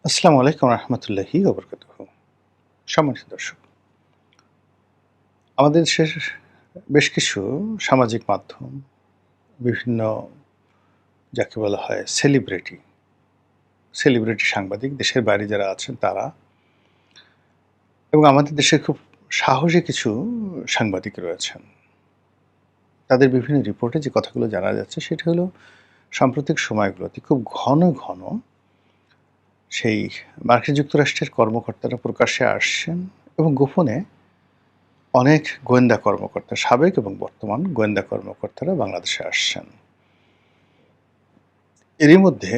আসসালামু আলাইকুম রহমতুল্লাহি ওবরকাতুহু। সম্মানিত দর্শক, আমাদের দেশের বেশ কিছু সামাজিক মাধ্যম, বিভিন্ন যাকে বলা হয় সেলিব্রিটি সাংবাদিক, দেশের বাইরে যারা আছেন তারা এবং আমাদের দেশের খুব সাহসী কিছু সাংবাদিক রয়েছেন। তাদের বিভিন্ন রিপোর্টে যে কথাগুলো জানা যাচ্ছে সেটা হলো সাম্প্রতিক সময়গুলোতে খুব ঘন ঘন সেই মার্কিন যুক্তরাষ্ট্রের কর্মকর্তারা প্রকাশ্যে আসছেন এবং গোপনে অনেক গোয়েন্দা কর্মকর্তা, সাবেক এবং বর্তমান গোয়েন্দা কর্মকর্তারা বাংলাদেশে আসছেন। এরই মধ্যে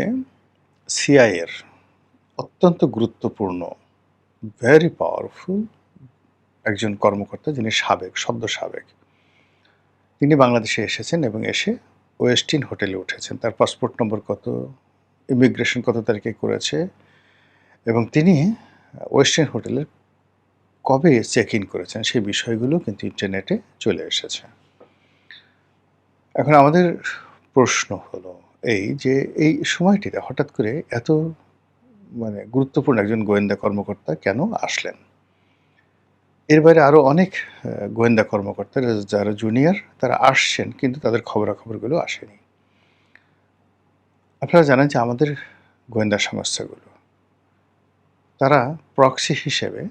সিআইএর অত্যন্ত গুরুত্বপূর্ণ, ভেরি পাওয়ারফুল একজন কর্মকর্তা, যিনি সদ্য সাবেক, তিনি বাংলাদেশে এসেছেন এবং এসে ওয়েস্টিন হোটেলে উঠেছেন। তার পাসপোর্ট নম্বর কত, ইমিগ্রেশন কত তারিখে করেছে এবং তিনি ওয়েস্টিন হোটেলে কবে চেক ইন করেছেন সেই বিষয়গুলো কিন্তু ইন্টারনেটে চলে এসেছে। এখন আমাদের প্রশ্ন হলো এই যে, এই সময়টিতে হঠাৎ করে এত গুরুত্বপূর্ণ একজন গোয়েন্দা কর্মকর্তা কেন আসলেন? এর বাইরে আরো অনেক গোয়েন্দা কর্মকর্তা যারা জুনিয়র তারা আসছেন কিন্তু তাদের খবরাখবরগুলো আসেনি। আপনারা জানেন যে আমাদের গোয়েন্দা সংস্থাগুলো তারা প্রক্সি হিসেবে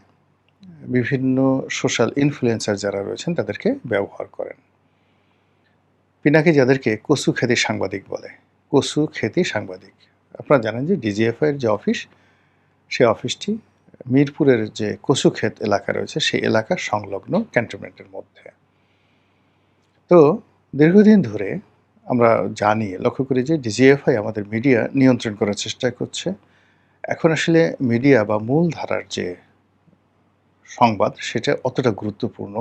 বিভিন্ন সোশ্যাল ইনফ্লুয়েন্সার যারা রয়েছেন তাদেরকে ব্যবহার করেন। পিনাকি যাদেরকে কচু খ্যাতি সাংবাদিক বলে, কচু খ্যাতি সাংবাদিক। আপনারা জানেন যে ডিজিএফআই এর যে অফিস, সেই অফিসটি মিরপুরের যে কচুক্ষেত এলাকা রয়েছে সেই এলাকার সংলগ্ন ক্যান্টনমেন্টের মধ্যে। তো দীর্ঘদিন ধরে আমরা লক্ষ্য করি যে ডিজিএফআই আমাদের মিডিয়া নিয়ন্ত্রণ করার চেষ্টা করছে। এখন আসলে মিডিয়া বা মূল ধারার যে সংবাদ সেটা অতটা গুরুত্বপূর্ণ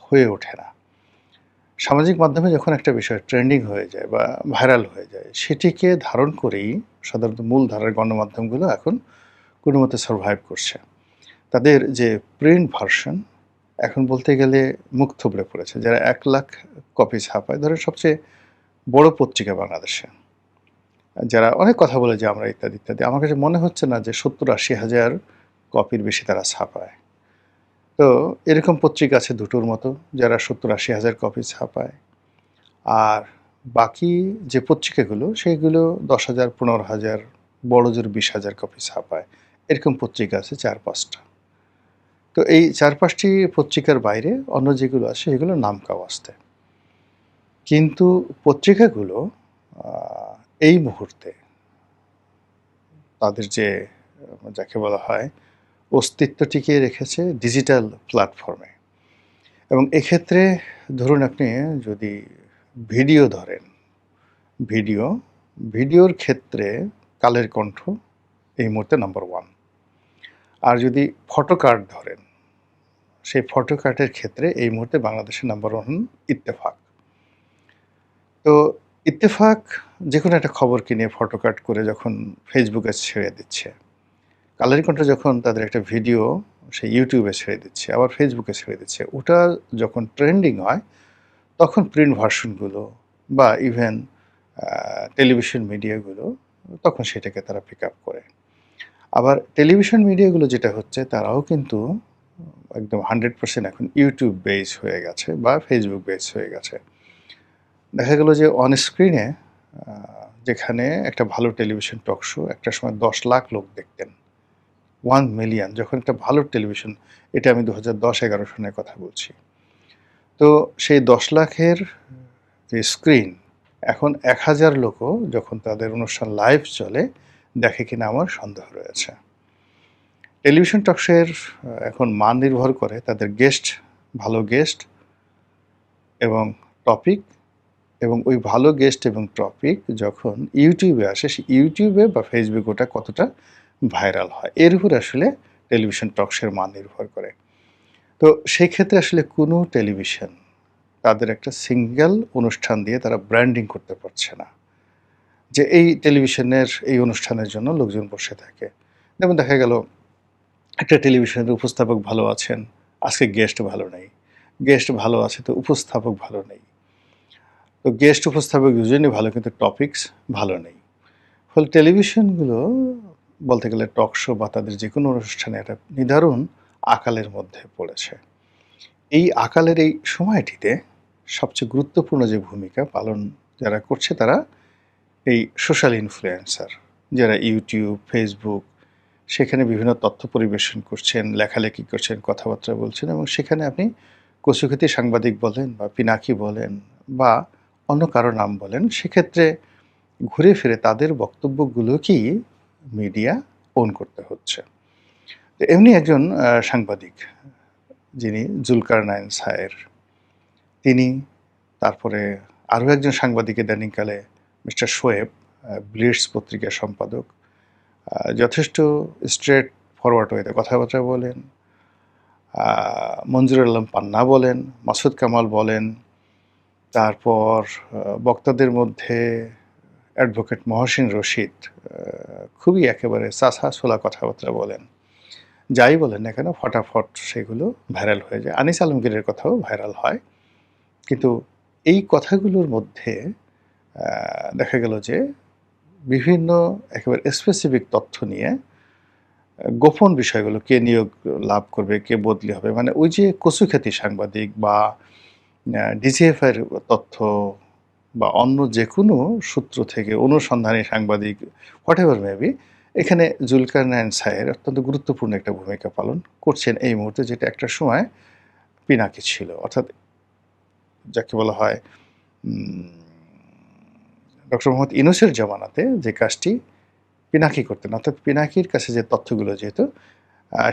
হয়ে ওঠে না। সামাজিক মাধ্যমে যখন একটা বিষয় ট্রেন্ডিং হয়ে যায় বা ভাইরাল হয়ে যায়, সেটিকে ধারণ করেই সাধারণত মূল ধারার গণমাধ্যমগুলো এখন কোনোমতে সারভাইভ করছে। তাদের যে প্রিন্ট ভার্সন এখন বলতে গেলে মুখ থুবড়ে পড়েছে। যারা ১,০০,০০০ কপি ছাপায়, ধরেন সবচেয়ে বড় পত্রিকা বাংলাদেশে, যারা অনেক কথা বলে যে আমরা ইত্যাদি, ইত্যাদি। আমার কাছে মনে হচ্ছে না যে ৭০-৮০ হাজার কপির বেশি তারা ছাপায়। তো এরকম পত্রিকা আছে দুটোর মতো যারা ৭০-৮০ হাজার কপি ছাপায়। আর বাকি যে পত্রিকাগুলো সেগুলো ১০,০০০, ১৫,০০০, বড়জোর ২০,০০০ কপি ছাপায়। এরকম পত্রিকা আছে ৪-৫ টা। তো এই ৪-৫ টি পত্রিকার বাইরে অন্য যেগুলো আছে সেগুলো নামকাওয়াস্তে। কিন্তু পত্রিকাগুলো আ এই মুহূর্তে তাদের যে যাকে বলা হয় অস্তিত্ব টিকিয়ে রেখেছে ডিজিটাল প্ল্যাটফর্মে। এবং এক্ষেত্রে ধরুন আপনি যদি ভিডিও ধরেন, ভিডিও, ভিডিওর ক্ষেত্রে কালের কণ্ঠ এই মুহূর্তে নাম্বার 1। আর যদি ফটো কার্ড ধরেন, সেই ফটো কার্ডের ক্ষেত্রে এই মুহূর্তে বাংলাদেশের নাম্বার 1 ইত্তেফাক। তো ইত্তেফাক যেকোনো একটা খবরকে নিয়ে ফটো কাট করে যখন ফেসবুকে ছেড়ে দিচ্ছে, কালের কণ্ঠ যখন তাদের একটা ভিডিও সেই ইউটিউবে ছেড়ে দিচ্ছে, আবার ফেসবুকে ছেড়ে দিচ্ছে, ওটা যখন ট্রেন্ডিং হয় তখন প্রিন্ট ভার্সনগুলো বা ইভেন টেলিভিশন মিডিয়াগুলো তখন সেটাকে তারা পিক আপ করে। আবার টেলিভিশন মিডিয়াগুলো যেটা হচ্ছে তারাও কিন্তু একদম 100% এখন ইউটিউব বেস হয়ে গেছে বা ফেসবুক বেস হয়ে গেছে। দেখা গেল যে অন স্ক্রিনে যেখানে একটা ভালো টেলিভিশন টক শো একটা সময় ১০ লাখ লোক দেখতেন, 1 মিলিয়ন যখন একটা ভালো টেলিভিশন, এটা আমি ২০১০-১১ সনের কথা বলছি। তো সেই ১০ লাখের যে স্ক্রিন, এখন ১,০০০ লোকও যখন তাদের অনুষ্ঠান লাইভ চলে দেখে কিনা আমার সন্দেহ রয়েছে। টেলিভিশন টক শো এর এখন মান নির্ভর করে তাদের ভালো গেস্ট এবং টপিক, এবং ওই ভালো গেস্ট এবং টপিক যখন ইউটিউবে আসে, সেই ইউটিউবে বা ফেসবুকে ওটা কতটা ভাইরাল হয়, এর উপরে আসলে টেলিভিশন টক শোর মান নির্ভর করে। তো সেই ক্ষেত্রে আসলে কোনো টেলিভিশন তাদের একটা সিঙ্গেল অনুষ্ঠান দিয়ে তারা ব্র্যান্ডিং করতে পারছে না যে এই টেলিভিশনের এই অনুষ্ঠানের জন্য লোকজন বসে থাকে। যেমন দেখা গেল একটা টেলিভিশনের উপস্থাপক ভালো আছেন, আজকে গেস্ট ভালো নেই। গেস্ট ভালো আছে তো উপস্থাপক ভালো নেই। তো উপস্থাপক দুজনই ভালো কিন্তু টপিকস ভালো নেই। ফলে টেলিভিশনগুলো বলতে গেলে টক শো বা তাদের যেকোনো অনুষ্ঠানে একটা নিদারুণ আকালের মধ্যে পড়েছে। এই আকালের এই সময়টিতে সবচেয়ে গুরুত্বপূর্ণ যে ভূমিকা পালন যারা করছে তারা এই সোশ্যাল ইনফ্লুয়েন্সার, যারা YouTube, Facebook সেখানে বিভিন্ন তথ্য পরিবেশন করছেন, লেখালেখি করছেন, কথাবার্তা বলছেন এবং সেখানে আপনি কচুখেতি সাংবাদিক বলেন বা পিনাকি বলেন বা অন্য কারো নাম বলেন, সেক্ষেত্রে ঘুরে ফিরে তাদের বক্তব্যগুলোকেই মিডিয়া ওন করতে হচ্ছে। তো এমনি একজন সাংবাদিক যিনি জুলকারনাইন সায়ের, তিনি, তারপরে আরও একজন সাংবাদিক ইদানিংকালে মিস্টার শোয়েব, ব্লিটস পত্রিকার সম্পাদক, যথেষ্ট স্ট্রেট ফরওয়ার্ড ওয়েতে কথাবার্তা বলেন। মঞ্জুরুল আলম পান্না বলেন, মাসুদ কামাল বলেন, তারপর বক্তাদের মধ্যে অ্যাডভোকেট মহসিন রশিদ খুবই একেবারে চাষা ছোলা কথাবার্তা বলেন। যাই বলেন না কেন ফটাফট সেগুলো ভাইরাল হয়ে যায়। আনিস আলমগীরের কথাও ভাইরাল হয়। কিন্তু এই কথাগুলোর মধ্যে দেখা গেল যে বিভিন্ন একেবারে স্পেসিফিক তথ্য নিয়ে গোপন বিষয়গুলো, কে নিয়োগ লাভ করবে, কে বদলি হবে, মানে ওই যে কচুখ্যাতি সাংবাদিক বা ডিজিএফআই এর তথ্য বা অন্য যে কোনো সূত্র থেকে অনুসন্ধানী সাংবাদিক হোয়াটএভার মেবি, এখানে জুলকারনাইন সায়ের অত্যন্ত গুরুত্বপূর্ণ একটা ভূমিকা পালন করছেন এই মুহূর্তে, যেটা একটা সময় পিনাকি ছিল। অর্থাৎ যাকে বলা হয় ডক্টর মোহাম্মদ ইউনূসের জামানাতে যে কাজটি পিনাকি করতেন, অর্থাৎ পিনাকির কাছে যে তথ্যগুলো যেহেতু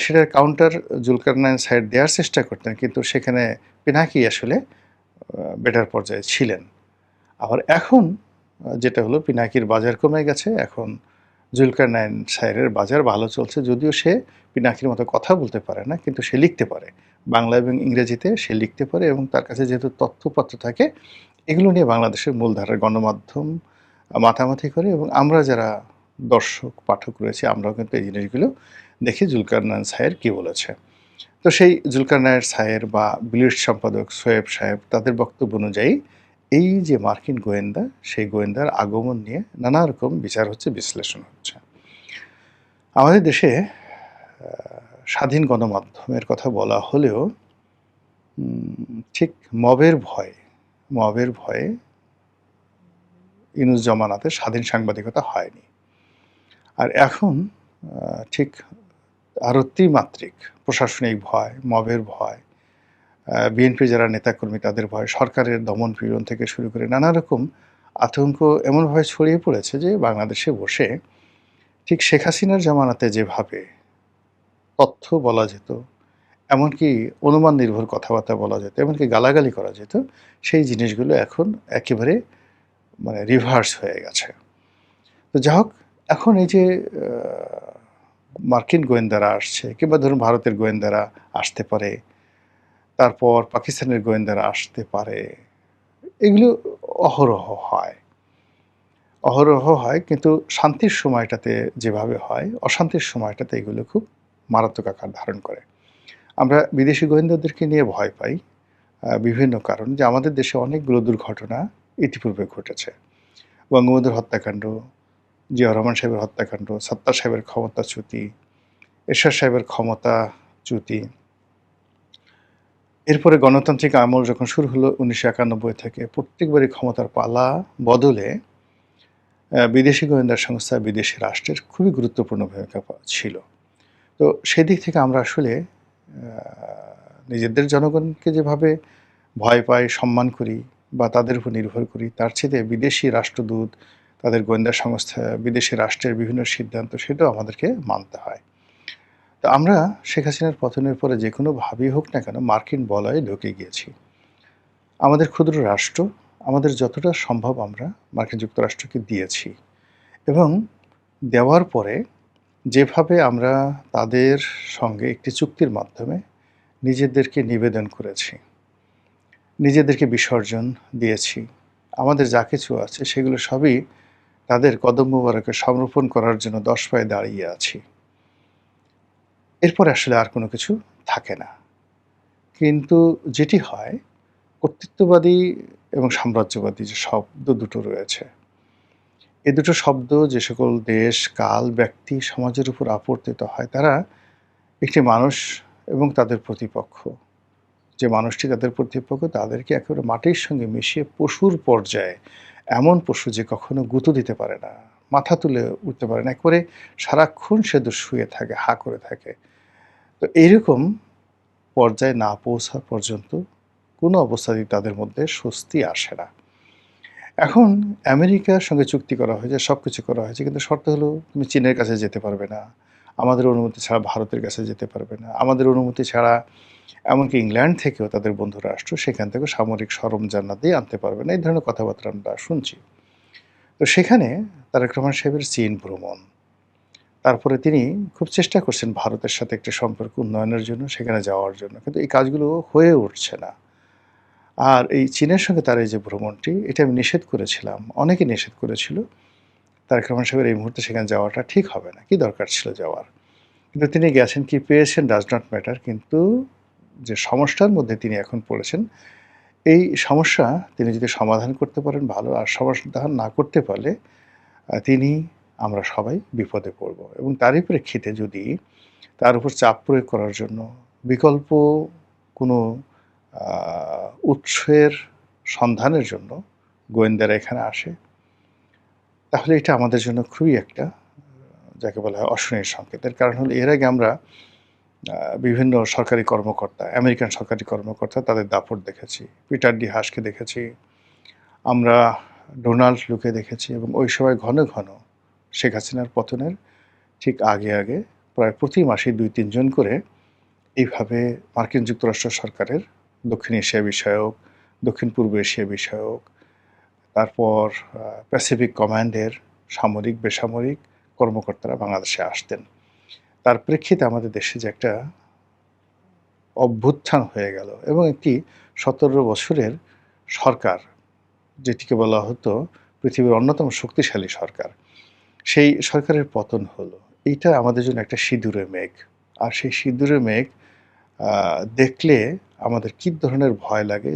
সেটার কাউন্টার জুলকারনাইন সাইড দেওয়ার চেষ্টা করতেন, কিন্তু সেখানে পিনাকি আসলে বেটার পর্যায়ে ছিলেন। আবার এখন যেটা হলো পিনাকির বাজার কমে গেছে, এখন জুলকারনাইন সায়েরের বাজার ভালো চলছে, যদিও সে পিনাকির মতো কথা বলতে পারে না, কিন্তু সে লিখতে পারে বাংলা এবং ইংরেজিতে, সে লিখতে পারে এবং তার কাছে যেহেতু তথ্যপত্র থাকে এগুলো নিয়ে বাংলাদেশের মূলধারার গণমাধ্যম মাতামাতি করে এবং আমরা যারা দর্শক পাঠক রয়েছে আমরাও কিন্তু এই জিনিসগুলো দেখি জুলকারনাইন সায়ের কী বলেছে। তো সেই জুলকারনাইন সায়ের বা ব্লিটস সম্পাদক সোয়েব সাহেব তাদের বক্তব্য অনুযায়ী এই যে মার্কিন গোয়েন্দা, সেই গোয়েন্দার আগমন নিয়ে নানা রকম বিচার হচ্ছে, বিশ্লেষণ হচ্ছে। আমাদের দেশে স্বাধীন গণমাধ্যমের কথা বলা হলেও ঠিক মবের ভয়ে ইউনূস জামানাতে স্বাধীন সাংবাদিকতা হয়নি। আর এখন ঠিক আরও ত্রিমাত্রিক প্রশাসনিক ভয়, মবের ভয়, বিএনপি যারা নেতাকর্মী তাদের ভয়, সরকারের দমন পীড়ন থেকে শুরু করে নানা রকম আতঙ্ক এমনভাবে ছড়িয়ে পড়েছে যে বাংলাদেশে বসে ঠিক শেখ হাসিনার জামানাতে যেভাবে তথ্য বলা যেত, এমনকি অনুমান নির্ভর কথাবার্তা বলা যেত, এমনকি গালাগালি করা যেত, সেই জিনিসগুলো এখন একেবারে মানে রিভার্স হয়ে গেছে। তো যা হোক, এখন এই যে মার্কিন গোয়েন্দারা আসছে কিংবা ধরুন ভারতের গোয়েন্দারা আসতে পারে, তারপর পাকিস্তানের গোয়েন্দারা আসতে পারে, এগুলো অহরহ হয়, কিন্তু শান্তির সময়টাতে যেভাবে হয়, অশান্তির সময়টাতে এগুলো খুব মারাত্মক আকার ধারণ করে। আমরা বিদেশি গোয়েন্দাদেরকে নিয়ে ভয় পাই বিভিন্ন কারণ, যে আমাদের দেশে অনেকগুলো দুর্ঘটনা ইতিপূর্বে ঘটেছে। বঙ্গবন্ধুর হত্যাকাণ্ড, জিয়াউর রহমান সাহেবের হত্যাকাণ্ড, সাত্তার সাহেবের ক্ষমতাচ্যুতি, এরশাদ সাহেবের ক্ষমতাচ্যুতি, এরপরে গণতান্ত্রিক আমল যখন শুরু হলো 1991 থেকে, প্রত্যেকবারই ক্ষমতার পালা বদলে বিদেশি গোয়েন্দা সংস্থা, বিদেশি রাষ্ট্রের খুবই গুরুত্বপূর্ণ ভূমিকা ছিল। তো সেদিক থেকে আমরা আসলে নিজেদের জনগণকে যেভাবে ভয় পাই, সম্মান করি বা তাদের উপর নির্ভর করি, তার চেয়ে বিদেশি রাষ্ট্রদূত, তাদের গোয়েন্দা সংস্থা, বিদেশি রাষ্ট্রের বিভিন্ন সিদ্ধান্ত, সেটাও আমাদেরকে মানতে হয়। তো আমরা শেখ হাসিনার পতনের পরে যে কোনোভাবেই হোক না কেন মার্কিন বলয়ে ঢুকে গিয়েছি। আমাদের ক্ষুদ্র রাষ্ট্র, আমাদের যতটা সম্ভব আমরা মার্কিন যুক্তরাষ্ট্রকে দিয়েছি এবং দেওয়ার পরে যেভাবে আমরা তাদের সঙ্গে একটি চুক্তির মাধ্যমে নিজেদেরকে নিবেদন করেছি, নিজেদেরকে বিসর্জন দিয়েছি, আমাদের যা কিছু আছে সেগুলো সবই তাদের কদম মোবারকে সমর্পণ করার জন্য 10 পায়ে দাঁড়িয়ে আছি। এরপরে আসলে আর কোনো কিছু থাকে না। কিন্তু যেটি হয়, কর্তৃত্ববাদী এবং সাম্রাজ্যবাদী যে শব্দ দুটো রয়েছে, এ দুটো শব্দ যে সকল দেশ, কাল, ব্যক্তি, সমাজের উপর আবর্তিত হয়, তারা একটি মানুষ এবং তাদের প্রতিপক্ষ, যে মানুষটি তাদের প্রতিপক্ষ, তাদেরকে একেবারে মাটির সঙ্গে মিশিয়ে পশুর পর্যায়ে, এমন পশু যে কখনো গুঁতো দিতে পারে না, মাথা তুলে উঠতে পারে না, একেবারে সারাক্ষণ সে শুয়ে থাকে, হা করে থাকে। তো এইরকম পর্যায়ে না পৌঁছা পর্যন্ত কোনো অবস্থাতেই তাদের মধ্যে স্বস্তি আসে না। এখন আমেরিকার সঙ্গে চুক্তি করা হয়েছে, সবকিছু করা হয়েছে। কিন্তু শর্ত হলো তুমি চীনের কাছে যেতে পারবে না। আমাদের অনুমতি ছাড়া ভারতের কাছে যেতে পারবে না। আমাদের অনুমতি ছাড়া এমনকি ইংল্যান্ড থেকেও তাদের বন্ধু রাষ্ট্র সেখান থেকেও সামরিক সরঞ্জামাদি আনতে পারবে না। এই ধরনের কথাবার্তা আমরা শুনছি। তো সেখানে তারেক রহমান সাহেবের চীন ভ্রমণ। তারপরে তিনি খুব চেষ্টা করছেন ভারতের সাথে একটা সম্পর্ক উন্নয়নের জন্য, সেখানে যাওয়ার জন্য। কিন্তু এই কাজগুলো হয়ে উঠছে না। আর এই চীনের সঙ্গে তার এই যে ভ্রমণটি, এটা আমি নিষেধ করেছিলাম। অনেকে নিষেধ করেছিল। তারেক রহমান সাহেবের এই মুহূর্তে সেখানে যাওয়াটা ঠিক হবে না। কি দরকার ছিল যাওয়ার? কিন্তু তিনি গেছেন, কি পেয়েছেন ডাজ নট ম্যাটার। কিন্তু যে সমস্যার মধ্যে তিনি এখন পড়েছেন, এই সমস্যা তিনি যদি সমাধান করতে পারেন ভালো, আর সমাধান না করতে পারলে তিনি, আমরা সবাই বিপদে পড়ব। এবং তারই প্রেক্ষিতে যদি তার উপর চাপ প্রয়োগ করার জন্য বিকল্প কোনো উৎসের সন্ধানের জন্য গোয়েন্দারা এখানে আসে, তাহলে এটা আমাদের জন্য খুবই একটা যাকে বলা হয় অশনির সংকেত। এর কারণ হলো এর আগে আমরা বিভিন্ন সরকারি কর্মকর্তা, আমেরিকান সরকারি কর্মকর্তা তাদের দাপট দেখেছি। পিটার ডি হাসকে দেখেছি, আমরা ডোনাল্ড লুকে দেখেছি, এবং ওই সময় ঘন ঘন শেখ হাসিনার পতনের ঠিক আগে আগে প্রায় প্রতি মাসেই ২-৩ জন করে এইভাবে মার্কিন যুক্তরাষ্ট্র সরকারের দক্ষিণ এশিয়া বিষয়ক, দক্ষিণ পূর্ব এশিয়া বিষয়ক, তারপর প্যাসিফিক কমান্ডের সামরিক, বেসামরিক কর্মকর্তারা বাংলাদেশে আসতেন। তার প্রেক্ষিতে আমাদের দেশে যে একটা অভ্যুত্থান হয়ে গেল এবং একটি ১৭ বছরের সরকার, যেটিকে বলা হতো পৃথিবীর অন্যতম শক্তিশালী সরকার, সেই সরকারের পতন হলো। এইটা আমাদের জন্য একটা সিঁদুরের মেঘ। আর সেই সিঁদুরের মেঘ দেখলে আমাদের কী ধরনের ভয় লাগে।